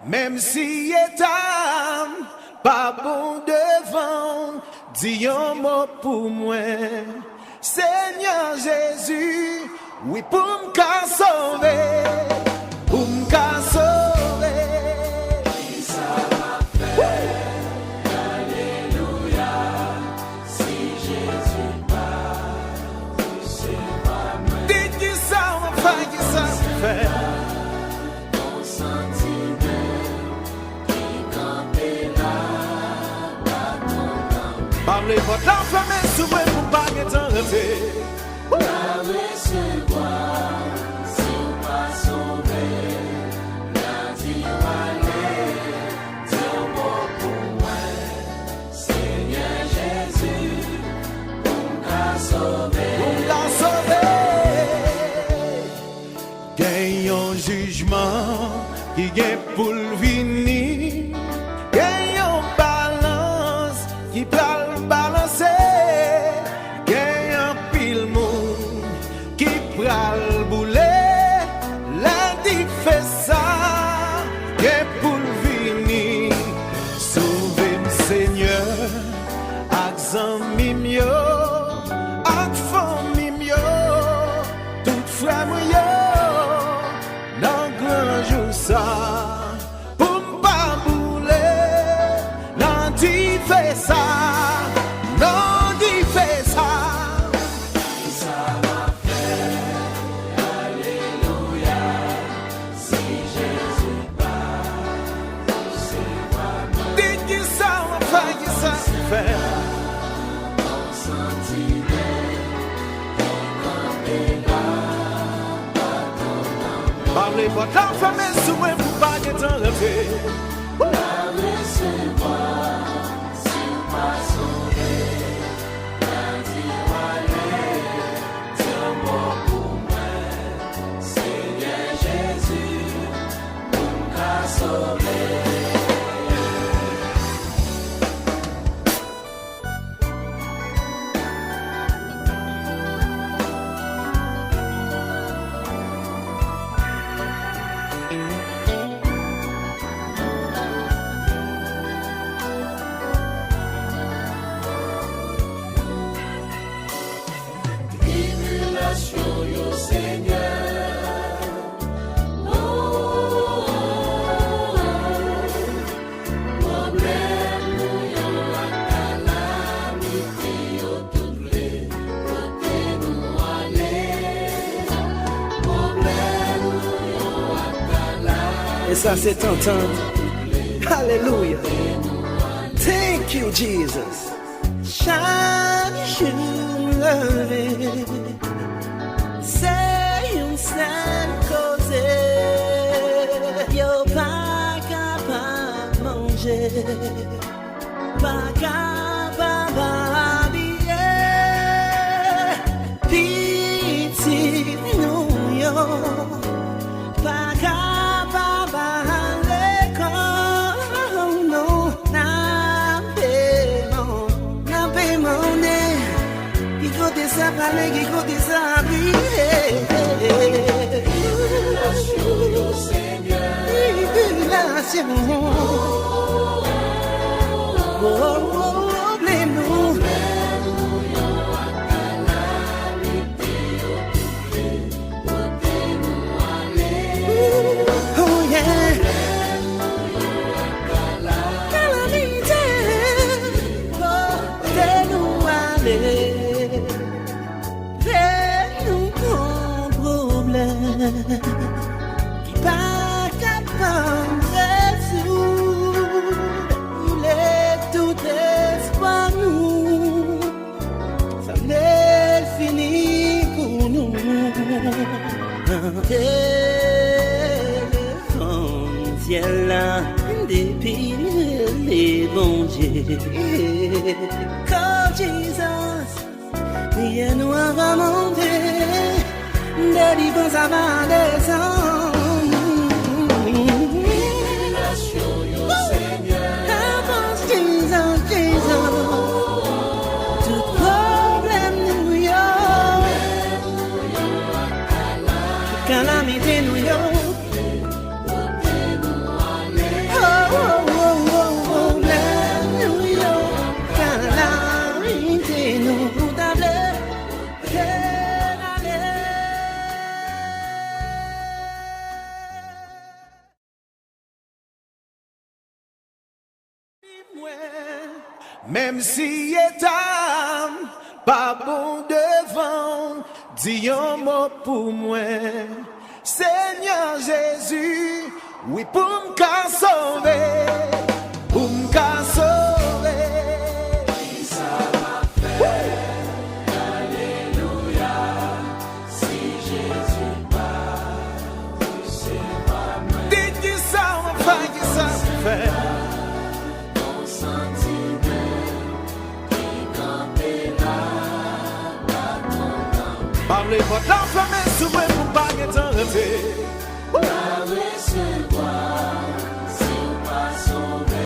Même si état pas bon devant, dis un mot pour moi. Seigneur Jésus, oui pour me sauver, pour me sauver. Qui ça m'a fait? Alléluia. Si Jésus part, c'est pas moi. Dis qui ça m'a fait, qui ça m'a fait. Parlez votre enfant, mais souvent pour pas être enlevé. La recevoir, si on pas sauvé. La dit aller, dis un mot pour moi. Seigneur Jésus, pour me sauver. Pour me sauver. Gagne un jugement qui gagne pour le venir. Gagne une balance qui peut balancer. Gagne un pile monde qui pral bouler. Lundi fait ça, gagne pour le venir. Sauver-moi Seigneur, ak zanmi myo, ak fami myo, tout frère yo, dans grand jour ça. Ça, non, dis fais ça. Qui ça m'a fait? Alléluia. Si Jésus part, c'est pas moi. Dis qui ça m'a fait, qui ça m'a fait. On sentinelle, qui campait là, pas ton nom. Parlez pas d'enfant, mais souvent pour pas être enlevé. La recevoir. Pas sauvé, la dire aller, dis un mot pour moi, Seigneur Jésus, pour me sauver. Yo Seigneur, oh, problème yo calamité yo tout blé, côté nous aller, problème yo calamité. Et ça c'est t'entendre. Hallelujah. Thank you Jesus. Shine you love it. C'est une seule cause. Yo pas capable manger, pas capable habiller. Pitié nous yo, pas capable à l'école. Non, n'a paiement. Qui côté ça parler, qui côté ça briller. Yo Seigneur, tribulation. Problème-nous. Oh yeah. Calamité. Côté-nous aller. Fais-nous ton problème. Qui pas capable de résoudre. Il est tout espoir nous. Ça n'est fini pour nous. Téléphone, ciel là, depuis les bons dieux. Quand Jesus, priez nous avant monter, délivrance avant descendre. yo Seigneur, Avance Jesus, Jesus. Tout problème nous y a. Calamité nous y a. Même si état pas bon devant, dis un mot pour moi. Seigneur Jésus, oui pour me sauver, pour me sauver. Qui ça va faire? Alléluia. Si Jésus part, c'est pas mal. Dis qui ça va faire, qui ça va faire. Ton sentiment qui campait là, pas ton temps. Parlez votre enfant, mais souvent vous pas être en retard.